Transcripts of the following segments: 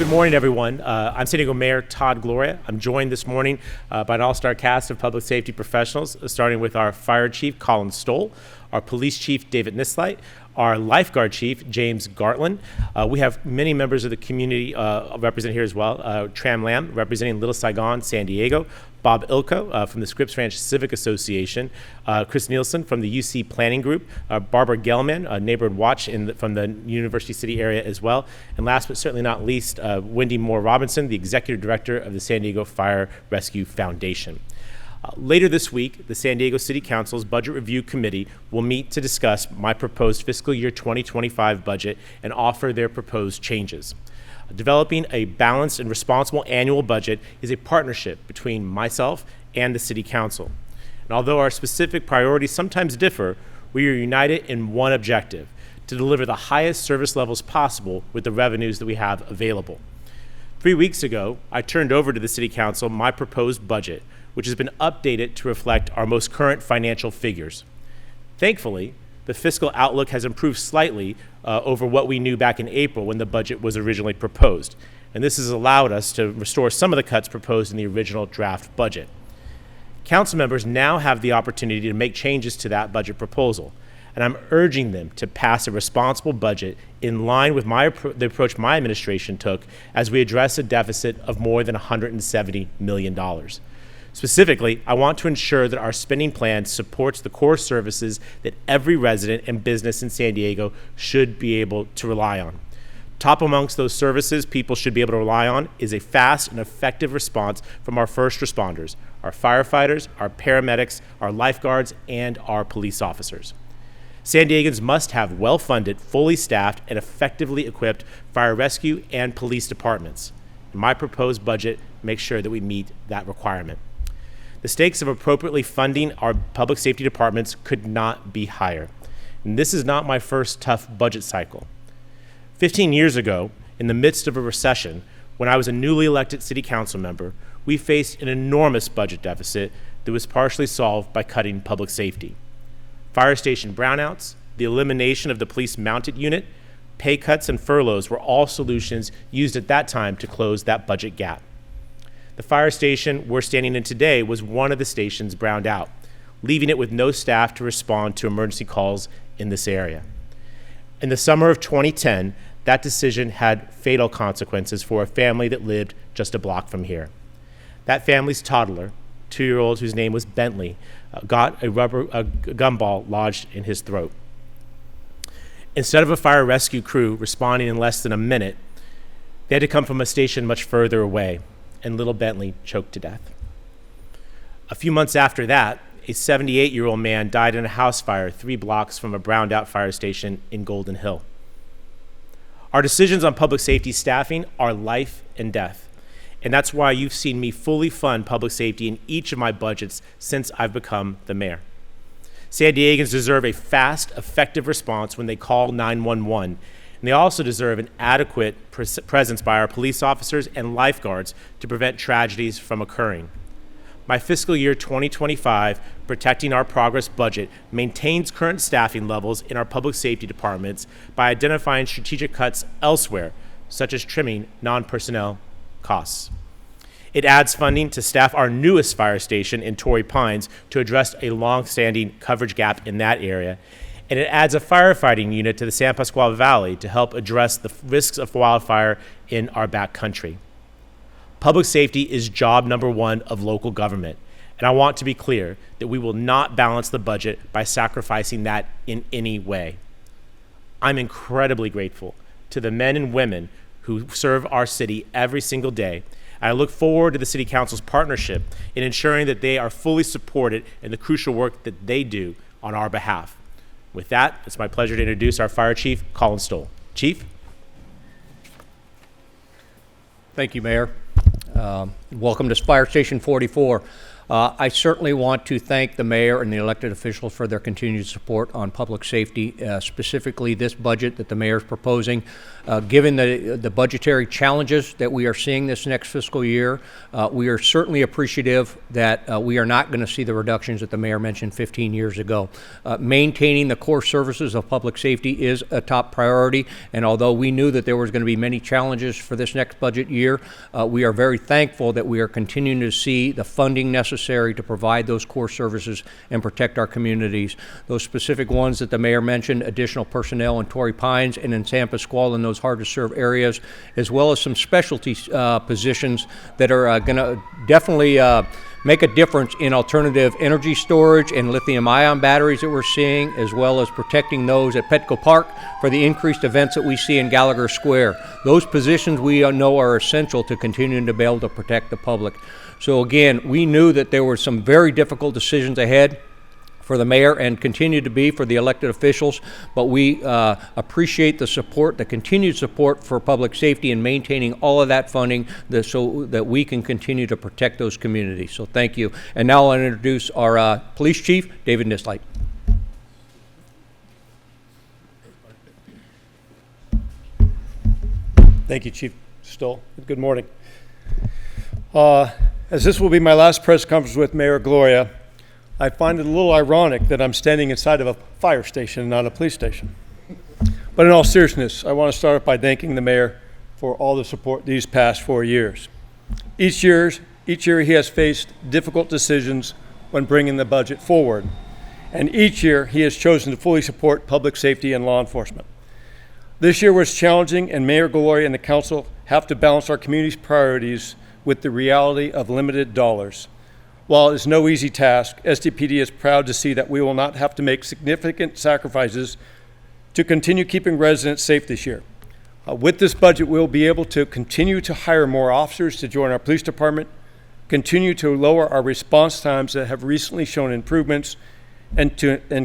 Good morning, everyone. I'm San Diego Mayor Todd Gloria. I'm joined this morning by an all-star cast of public safety professionals, starting with our fire chief, Colin Stoll, our police chief, David Nislight, our lifeguard chief, James Gartland. We have many members of the community represented here as well. Tram Lamb, representing Little Saigon, San Diego. Bob Ilko from the Scripps Ranch Civic Association. Chris Nielsen from the UC Planning Group. Barbara Gelman, a neighborhood watch from the University City area as well. And last but certainly not least, Wendy Moore Robinson, the executive director of the San Diego Fire Rescue Foundation. Later this week, the San Diego City Council's Budget Review Committee will meet to discuss my proposed fiscal year 2025 budget and offer their proposed changes. Developing a balanced and responsible annual budget is a partnership between myself and the City Council. And although our specific priorities sometimes differ, we are united in one objective: to deliver the highest service levels possible with the revenues that we have available. 3 weeks ago, I turned over to the City Council my proposed budget, which has been updated to reflect our most current financial figures. Thankfully, the fiscal outlook has improved slightly over what we knew back in April when the budget was originally proposed. And this has allowed us to restore some of the cuts proposed in the original draft budget. Council members now have the opportunity to make changes to that budget proposal, and I'm urging them to pass a responsible budget in line with the approach my administration took as we address a deficit of more than $170 million. Specifically, I want to ensure that our spending plan supports the core services that every resident and business in San Diego should be able to rely on. Top amongst those services people should be able to rely on is a fast and effective response from our first responders, our firefighters, our paramedics, our lifeguards, and our police officers. San Diegans must have well-funded, fully staffed, and effectively equipped fire rescue and police departments. And my proposed budget makes sure that we meet that requirement. The stakes of appropriately funding our public safety departments could not be higher. And this is not my first tough budget cycle. 15 years ago, in the midst of a recession, when I was a newly elected city council member, we faced an enormous budget deficit that was partially solved by cutting public safety. Fire station brownouts, the elimination of the police mounted unit, pay cuts and furloughs were all solutions used at that time to close that budget gap. The fire station we're standing in today was one of the stations browned out, leaving it with no staff to respond to emergency calls in this area. In the summer of 2010, that decision had fatal consequences for a family that lived just a block from here. That family's toddler, 2-year-old whose name was Bentley, got a gumball lodged in his throat. Instead of a fire rescue crew responding in less than a minute, they had to come from a station much further away, and little Bentley choked to death. A few months after that, a 78-year-old man died in a house fire 3 blocks from a browned out fire station in Golden Hill. Our decisions on public safety staffing are life and death, and that's why you've seen me fully fund public safety in each of my budgets since I've become the mayor. San Diegans deserve a fast, effective response when they call 911, and they also deserve an adequate presence by our police officers and lifeguards to prevent tragedies from occurring. My fiscal year 2025 Protecting Our Progress budget maintains current staffing levels in our public safety departments by identifying strategic cuts elsewhere, such as trimming non-personnel costs. It adds funding to staff our newest fire station in Torrey Pines to address a long-standing coverage gap in that area, and it adds a firefighting unit to the San Pasqual Valley to help address the risks of wildfire in our backcountry. Public safety is job number one of local government, and I want to be clear that we will not balance the budget by sacrificing that in any way. I'm incredibly grateful to the men and women who serve our city every single day, and I look forward to the City Council's partnership in ensuring that they are fully supported in the crucial work that they do on our behalf. With that, it's my pleasure to introduce our Fire Chief, Colin Stoll. Chief? Thank you, Mayor. Welcome to Fire Station 44. I certainly want to thank the mayor and the elected officials for their continued support on public safety, specifically this budget that the mayor is proposing. Given the budgetary challenges that we are seeing this next fiscal year, we are certainly appreciative that we are not going to see the reductions that the mayor mentioned 15 years ago. Maintaining the core services of public safety is a top priority, and although we knew that there was going to be many challenges for this next budget year, we are very thankful that we are continuing to see the funding necessary to provide those core services and protect our communities. Those specific ones that the mayor mentioned, additional personnel in Torrey Pines and in San Pasqual in those hard to serve areas, as well as some specialty positions that are going to definitely make a difference in alternative energy storage and lithium-ion batteries that we're seeing, as well as protecting those at Petco Park for the increased events that we see in Gallagher Square. Those positions we know are essential to continuing to be able to protect the public. So again, we knew that there were some very difficult decisions ahead for the mayor and continue to be for the elected officials, but we appreciate the support, the continued support for public safety and maintaining all of that funding so that we can continue to protect those communities. So thank you. And now I'll introduce our police chief, David Nislight. Thank you, Chief Stoll. Good morning. As this will be my last press conference with Mayor Gloria, I find it a little ironic that I'm standing inside of a fire station and not a police station. But in all seriousness, I want to start by thanking the mayor for all the support these past 4 years. Each year he has faced difficult decisions when bringing the budget forward. And each year he has chosen to fully support public safety and law enforcement. This year was challenging, and Mayor Gloria and the council have to balance our community's priorities with the reality of limited dollars. While it's no easy task, SDPD is proud to see that we will not have to make significant sacrifices to continue keeping residents safe this year. With this budget, we'll be able to continue to hire more officers to join our police department, continue to lower our response times that have recently shown improvements, and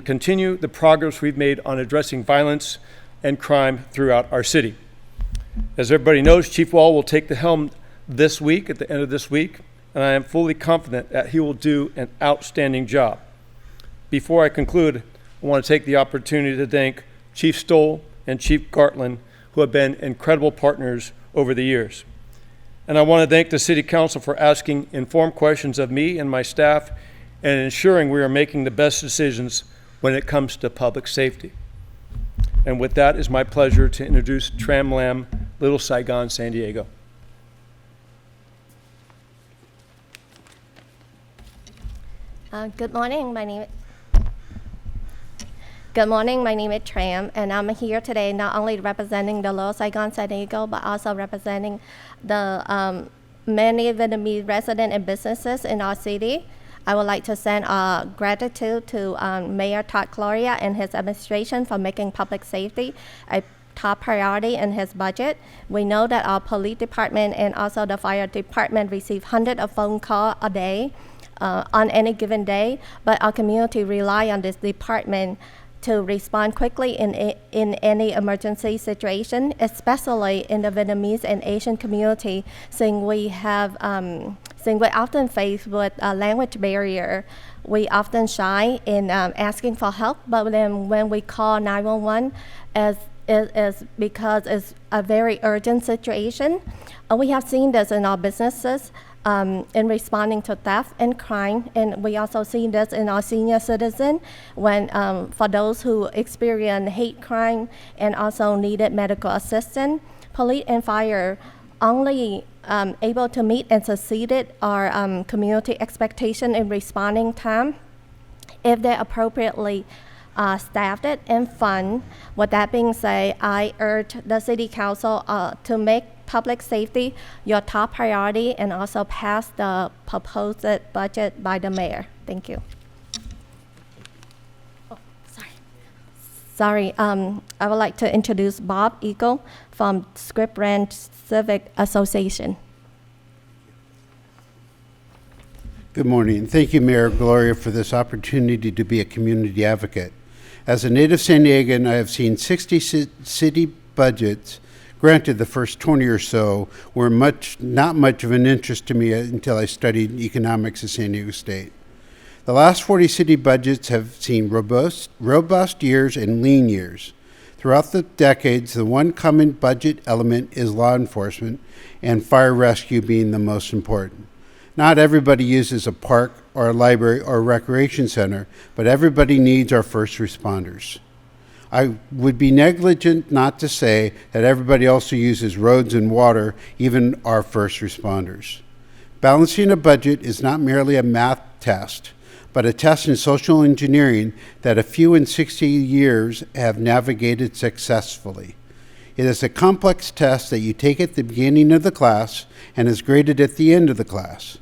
continue the progress we've made on addressing violence and crime throughout our city. As everybody knows, Chief Wall will take the helm this week, at the end of this week, and I am fully confident that he will do an outstanding job. Before I conclude, I want to take the opportunity to thank Chief Stoll and Chief Gartland, who have been incredible partners over the years. And I want to thank the City Council for asking informed questions of me and my staff and ensuring we are making the best decisions when it comes to public safety. And with that, it's my pleasure to introduce Tram Lam, Little Saigon, San Diego. Good morning. My name is Tram, and I'm here today not only representing the Little Saigon, San Diego, but also representing the many Vietnamese residents and businesses in our city. I would like to send gratitude to Mayor Todd Gloria and his administration for making public safety a top priority in his budget. We know that our police department and also the fire department receive hundreds of phone calls a day on any given day, but our community rely on this department to respond quickly in any emergency situation, especially in the Vietnamese and Asian community, since we often face with a language barrier. We often shy in asking for help, but then when we call 911, is because it's a very urgent situation. We have seen this in our businesses in responding to theft and crime, and we also see this in our senior citizen when for those who experience hate crime and also needed medical assistance. Police and fire only able to meet and succeeded our community expectation in responding time if they're appropriately staffed and funded. With that being said, I urge the City Council to make public safety your top priority and also pass the proposed budget by the mayor. Thank you. Oh, sorry. I would like to introduce Bob Eagle from Script Ranch Civic Association. Good morning. Thank you, Mayor Gloria, for this opportunity to be a community advocate. As a native San Diegan, I have seen 60 city budgets Granted, the first 20 or so were not much of an interest to me until I studied economics at San Diego State. The last 40 city budgets have seen robust years and lean years. Throughout the decades, the one common budget element is law enforcement, and fire rescue being the most important. Not everybody uses a park or a library or a recreation center, but everybody needs our first responders. I would be negligent not to say that everybody also uses roads and water, even our first responders. Balancing a budget is not merely a math test, but a test in social engineering that a few in 60 years have navigated successfully. It is a complex test that you take at the beginning of the class and is graded at the end of the class.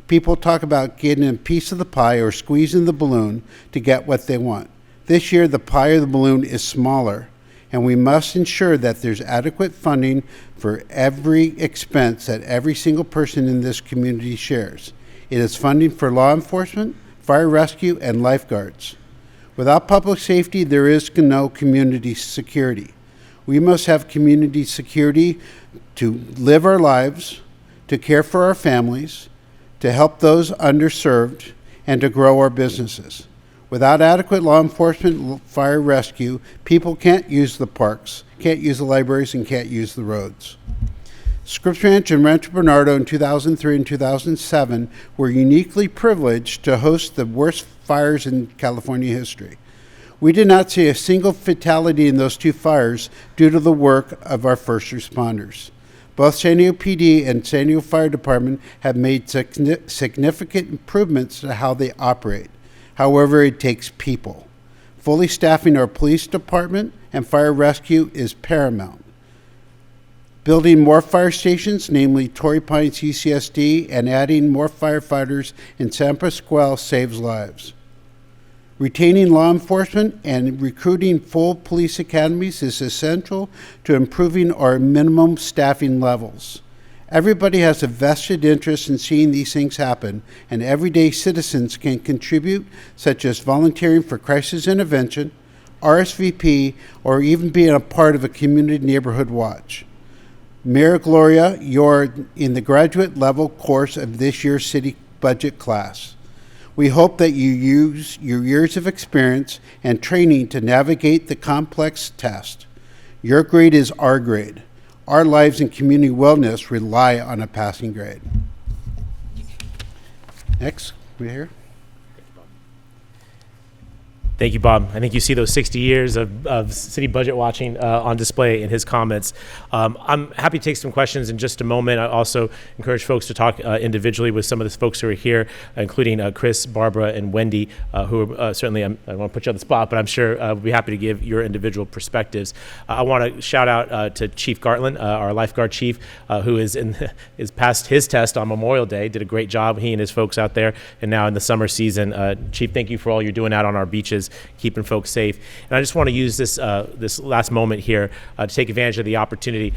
People talk about getting a piece of the pie or squeezing the balloon to get what they want. This year, the pie of the balloon is smaller, and we must ensure that there's adequate funding for every expense that every single person in this community shares. It is funding for law enforcement, fire rescue, and lifeguards. Without public safety, there is no community security. We must have community security to live our lives, to care for our families, to help those underserved, and to grow our businesses. Without adequate law enforcement, fire rescue, people can't use the parks, can't use the libraries, and can't use the roads. Scripps Ranch and Rancho Bernardo in 2003 and 2007 were uniquely privileged to host the worst fires in California history. We did not see a single fatality in those two fires due to the work of our first responders. Both San Diego PD and San Diego Fire Department have made significant improvements to how they operate. However, it takes people. Fully staffing our police department and fire rescue is paramount. Building more fire stations, namely Torrey Pines CCSD, and adding more firefighters in San Pasqual saves lives. Retaining law enforcement and recruiting full police academies is essential to improving our minimum staffing levels. Everybody has a vested interest in seeing these things happen, and everyday citizens can contribute, such as volunteering for crisis intervention, RSVP, or even being a part of a community neighborhood watch. Mayor Gloria, you're in the graduate level course of this year's city budget class. We hope that you use your years of experience and training to navigate the complex test. Your grade is our grade. Our lives and community wellness rely on a passing grade. Next, we're here. Thank you, Bob. I think you see those 60 years of city budget watching on display in his comments. I'm happy to take some questions in just a moment. I also encourage folks to talk individually with some of the folks who are here, including Chris, Barbara, and Wendy, who are certainly, I don't want to put you on the spot, but I'm sure we'll be happy to give your individual perspectives. I want to shout out to Chief Gartland, our lifeguard chief, who is passed his test on Memorial Day, did a great job, he and his folks out there, and now in the summer season. Chief, thank you for all you're doing out on our beaches, keeping folks safe. And I just want to use this last moment here to take advantage of the opportunity.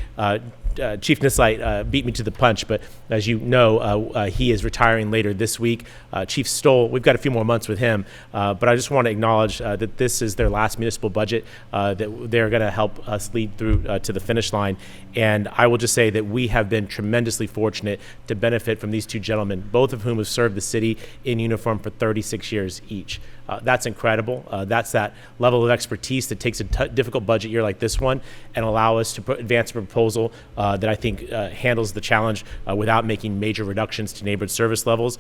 Chief Nislight beat me to the punch, but as you know, he is retiring later this week. Chief Stoll, we've got a few more months with him, but I just want to acknowledge that this is their last municipal budget, that they're going to help us lead through to the finish line. And I will just say that we have been tremendously fortunate to benefit from these two gentlemen, both of whom have served the city in uniform for 36 years each. That's incredible. That's that level of expertise that takes a difficult budget year like this one and allow us to advance a proposal that I think handles the challenge without making major reductions to neighborhood service levels.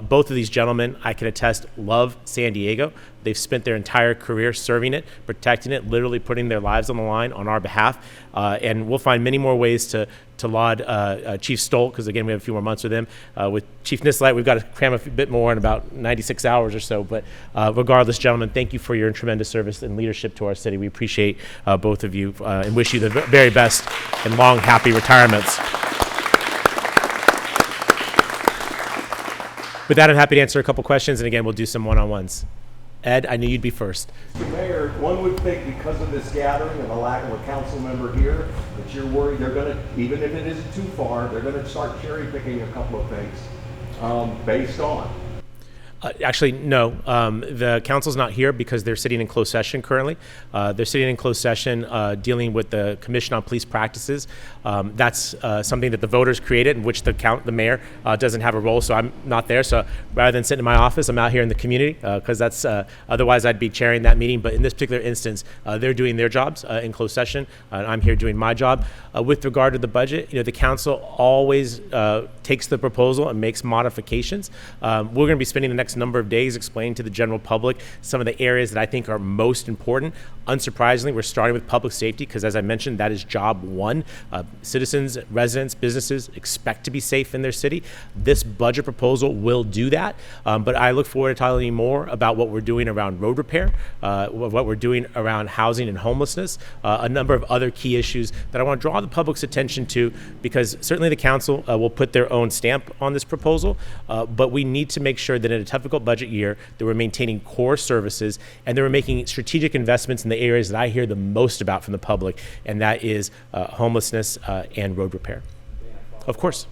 Both of these gentlemen, I can attest, love San Diego. They've spent their entire career serving it, protecting it, literally putting their lives on the line on our behalf. And we'll find many more ways to laud Chief Stoll, because again, we have a few more months with him. With Chief Nislight, we've got to cram a bit more in about 96 hours or so. But regardless, gentlemen, thank you for your tremendous service and leadership to our city. We appreciate both of you and wish you the very best and long, happy retirements. With that, I'm happy to answer a couple questions, and again, we'll do some one-on-ones. Ed, I knew you'd be first. Mr. Mayor, one would think because of this gathering and the lack of a council member here, that you're worried they're going to, even if it isn't too far, they're going to start cherry picking a couple of things based on. Actually, no. The council's not here because they're sitting in closed session currently. They're sitting in closed session dealing with the Commission on Police Practices. That's something that the voters created, in which the mayor doesn't have a role, so I'm not there. So rather than sitting in my office, I'm out here in the community because that's otherwise I'd be chairing that meeting. But in this particular instance, they're doing their jobs in closed session, and I'm here doing my job. With regard to the budget, the council always takes the proposal and makes modifications. We're going to be spending the next number of days explaining to the general public some of the areas that I think are most important. Unsurprisingly, we're starting with public safety because, as I mentioned, that is job one. Citizens, residents, businesses expect to be safe in their city. This budget proposal will do that, but I look forward to telling you more about what we're doing around road repair, what we're doing around housing and homelessness, a number of other key issues that I want to draw the public's attention to, because certainly the council will put their own stamp on this proposal, but we need to make sure that in a difficult budget year that we're maintaining core services and that we're making strategic investments in the areas that I hear the most about from the public, and that is homelessness and road repair. Of course.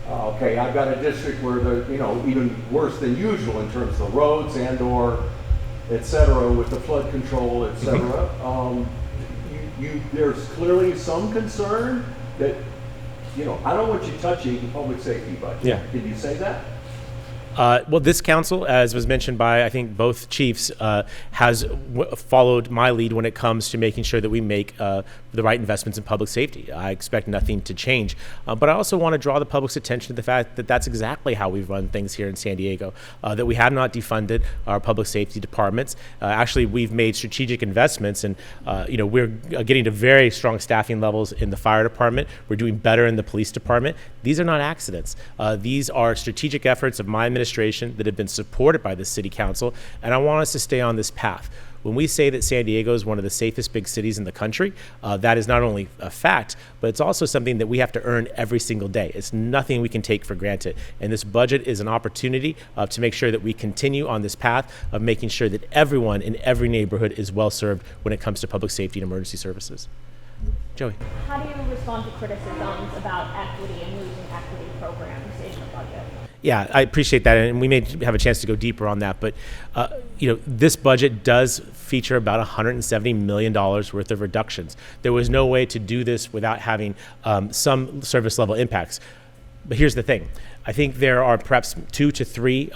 Okay, I've got a district where they're, even worse than usual in terms of the roads and/or et cetera, with the flood control, et cetera. There's clearly some concern that, I don't want you touching the public safety budget. Yeah. Did you say that? Well, this council, as was mentioned by, I think, both chiefs, has followed my lead when it comes to making sure that we make the right investments in public safety. I expect nothing to change. But I also want to draw the public's attention to the fact that that's exactly how we've run things here in San Diego, that we have not defunded our public safety departments. Actually, we've made strategic investments, and we're getting to very strong staffing levels in the fire department. We're doing better in the police department. These are not accidents. These are strategic efforts of my administration that have been supported by the city council, and I want us to stay on this path. When we say that San Diego is one of the safest big cities in the country, that is not only a fact, but it's also something that we have to earn every single day. It's nothing we can take for granted. And this budget is an opportunity to make sure that we continue on this path of making sure that everyone in every neighborhood is well served when it comes to public safety and emergency services. Joey. How do you respond to criticisms about equity and losing equity programs in the budget? Yeah, I appreciate that, and we may have a chance to go deeper on that. But this budget does feature about $170 million worth of reductions. There was no way to do this without having some service level impacts. But here's the thing. I think there are perhaps 2 to 3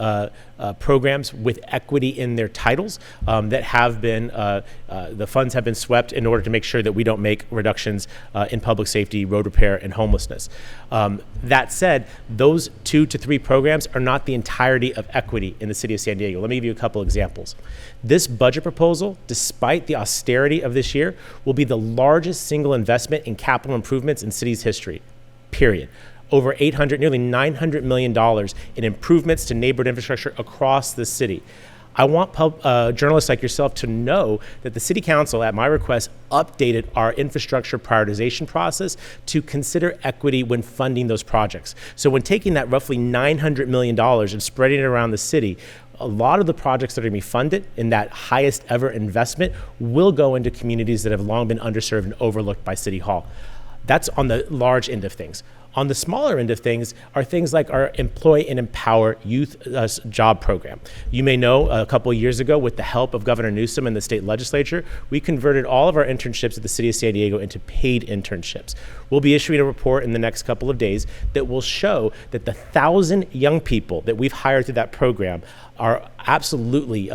programs with equity in their titles that have been, the funds have been swept in order to make sure that we don't make reductions in public safety, road repair, and homelessness. That said, those 2 to 3 programs are not the entirety of equity in the city of San Diego. Let me give you a couple examples. This budget proposal, despite the austerity of this year, will be the largest single investment in capital improvements in city's history, period. Over nearly $900 million in improvements to neighborhood infrastructure across the city. I want journalists like yourself to know that the City Council, at my request, updated our infrastructure prioritization process to consider equity when funding those projects. So when taking that roughly $900 million and spreading it around the city, a lot of the projects that are going to be funded in that highest ever investment will go into communities that have long been underserved and overlooked by City Hall. That's on the large end of things. On the smaller end of things are things like our Employ and Empower Youth Job Program. You may know a couple of years ago, with the help of Governor Newsom and the state legislature, we converted all of our internships at the city of San Diego into paid internships. We'll be issuing a report in the next couple of days that will show that the 1,000 young people that we've hired through that program are absolutely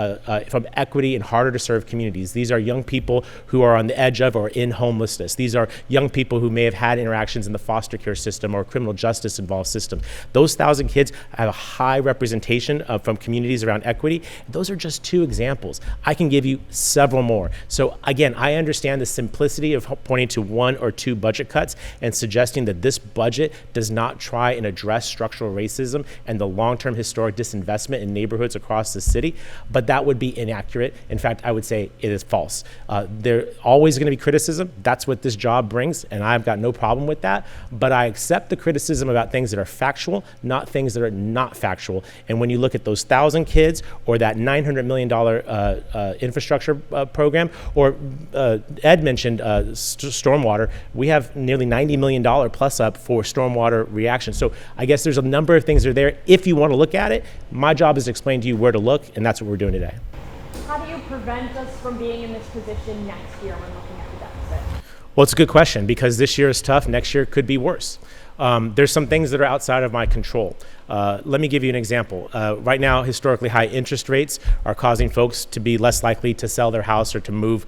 from equity and harder to serve communities. These are young people who are on the edge of or in homelessness. These are young people who may have had interactions in the foster care system or criminal justice involved system. Those 1,000 kids have a high representation from communities around equity. Those are just 2 examples. I can give you several more. So again, I understand the simplicity of pointing to 1 or 2 budget cuts and suggesting that this budget does not try and address structural racism and the long-term historic disinvestment in neighborhoods across the city, but that would be inaccurate. In fact, I would say it is false. There always going to be criticism. That's what this job brings, and I've got no problem with that, but I accept the criticism about things that are factual, not things that are not factual. And when you look at those 1,000 kids or that $900 million infrastructure program, or Ed mentioned stormwater, we have nearly $90 million plus up for stormwater reaction. So I guess there's a number of things that are there. If you want to look at it, my job is to explain explain to you where to look, and that's what we're doing today. How do you prevent us from being in this position next year when looking at the deficit? Well, it's a good question, because this year is tough. Next year could be worse. There's some things that are outside of my control. Let me give you an example. Right now, historically high interest rates are causing folks to be less likely to sell their house or to move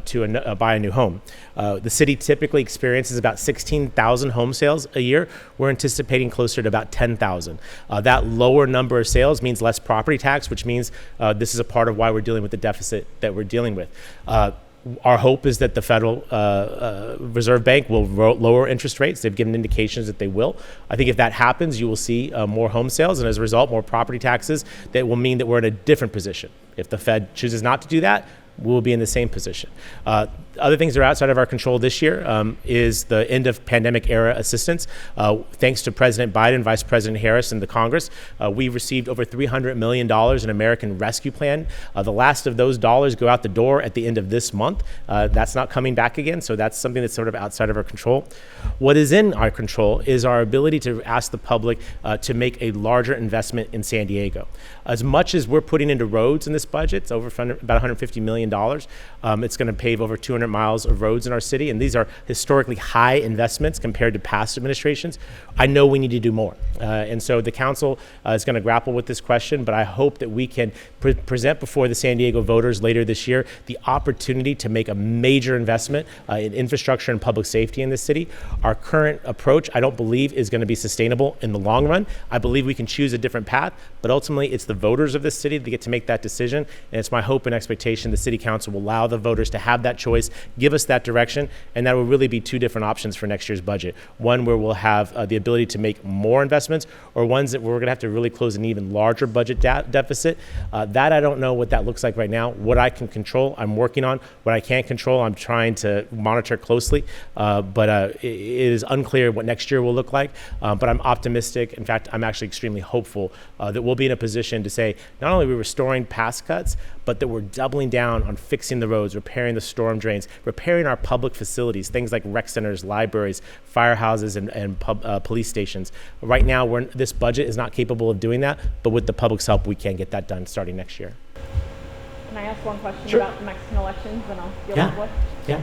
to buy a new home. The city typically experiences about 16,000 home sales a year. We're anticipating closer to about 10,000. That lower number of sales means less property tax, which means this is a part of why we're dealing with the deficit that we're dealing with. Our hope is that the Federal Reserve Bank will lower interest rates. They've given indications that they will. I think if that happens, you will see more home sales, and as a result, more property taxes. That will mean that we're in a different position. If the Fed chooses not to do that, we'll be in the same position. Other things that are outside of our control this year is the end of pandemic era assistance. Thanks to President Biden, Vice President Harris, and the Congress, we received over $300 million in American Rescue Plan. The last of those dollars go out the door at the end of this month. That's not coming back again, so that's something that's sort of outside of our control. What is in our control is our ability to ask the public to make a larger investment in San Diego. As much as we're putting into roads in this budget, it's over about $150 million. It's going to pave over 200 miles of roads in our city, and these are historically high investments compared to past administrations. I know we need to do more, and so the council is going to grapple with this question, but I hope that we can present before the San Diego voters later this year the opportunity to make a major investment in infrastructure and public safety in this city. Our current approach, I don't believe, is going to be sustainable in the long run. I believe we can choose a different path, but ultimately it's the voters of this city that get to make that decision, and it's my hope and expectation the City Council will allow the voters to have that choice, give us that direction, and that will really be two different options for next year's budget. One where we'll have the ability to make more investments, or ones that we're going to have to really close an even larger budget deficit. That I don't know what that looks like right now. What I can control, I'm working on. What I can't control, I'm trying to monitor closely. But it is unclear what next year will look like. But I'm optimistic. In fact, I'm actually extremely hopeful that we'll be in a position to say not only are we restoring past cuts, but that we're doubling down on fixing the roads, repairing the storm drains, repairing our public facilities, things like rec centers, libraries, firehouses, and police stations. Right now, this budget is not capable of doing that, but with the public's help, we can get that done starting next year. Can I ask one question Sure. about the Mexican elections, and I'll deal Yeah. with what? Yeah.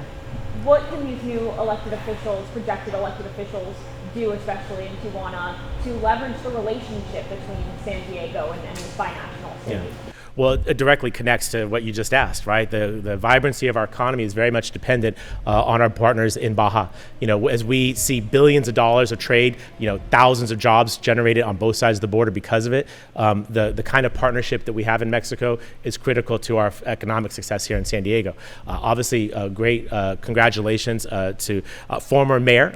What can these new projected elected officials, do, especially in Tijuana, to leverage the relationship between San Diego and this binational city? Yeah. Well, it directly connects to what you just asked, right? The vibrancy of our economy is very much dependent on our partners in Baja. You know, as we see billions of dollars of trade, you know, thousands of jobs generated on both sides of the border because of it, the kind of partnership that we have in Mexico is critical to our economic success here in San Diego. Obviously, great congratulations to former Mayor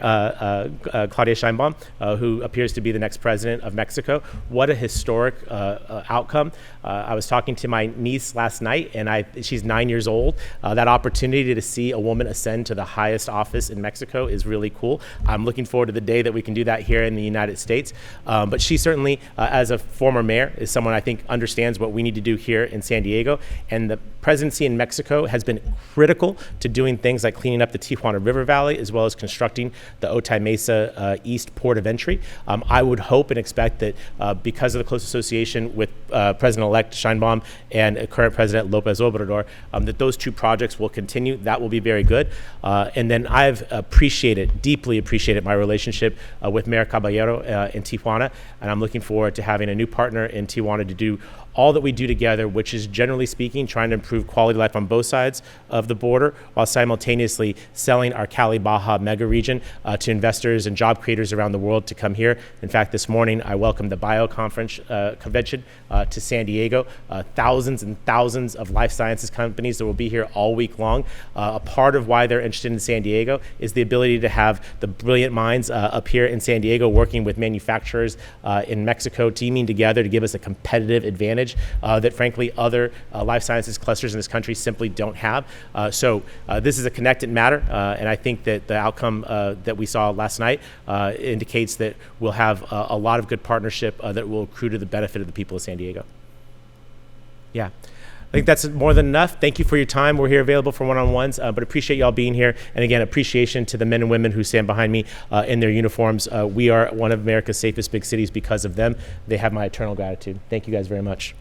Claudia Sheinbaum, who appears to be the next president of Mexico. What a historic outcome. I was talking to my niece last night, and she's 9 years old. That opportunity to see a woman ascend to the highest office in Mexico is really cool. I'm looking forward to the day that we can do that here in the United States. But she certainly, as a former mayor, is someone I think understands what we need to do here in San Diego. And the presidency in Mexico has been critical to doing things like cleaning up the Tijuana River Valley, as well as constructing the Otay Mesa East Port of Entry. I would hope and expect that because of the close association with President-elect Sheinbaum and current President Lopez Obrador, that those two projects will continue. That will be very good. And then I've deeply appreciated my relationship with Mayor Caballero in Tijuana, and I'm looking forward to having a new partner in Tijuana to do all that we do together, which is generally speaking trying to improve quality of life on both sides of the border while simultaneously selling our Cali Baja mega region to investors and job creators around the world to come here. In fact, this morning I welcomed the convention to San Diego. Thousands and thousands of life sciences companies that will be here all week long. A part of why they're interested in San Diego is the ability to have the brilliant minds up here in San Diego working with manufacturers in Mexico, teaming together to give us a competitive advantage that frankly other life sciences clusters in this country simply don't have. So this is a connected matter, and I think that the outcome that we saw last night indicates that we'll have a lot of good partnership that will accrue to the benefit of the people of San Diego. Yeah. I think that's more than enough. Thank you for your time. We're here available for one-on-ones, but appreciate y'all being here. And again, appreciation to the men and women who stand behind me in their uniforms. We are one of America's safest big cities because of them. They have my eternal gratitude. Thank you guys very much.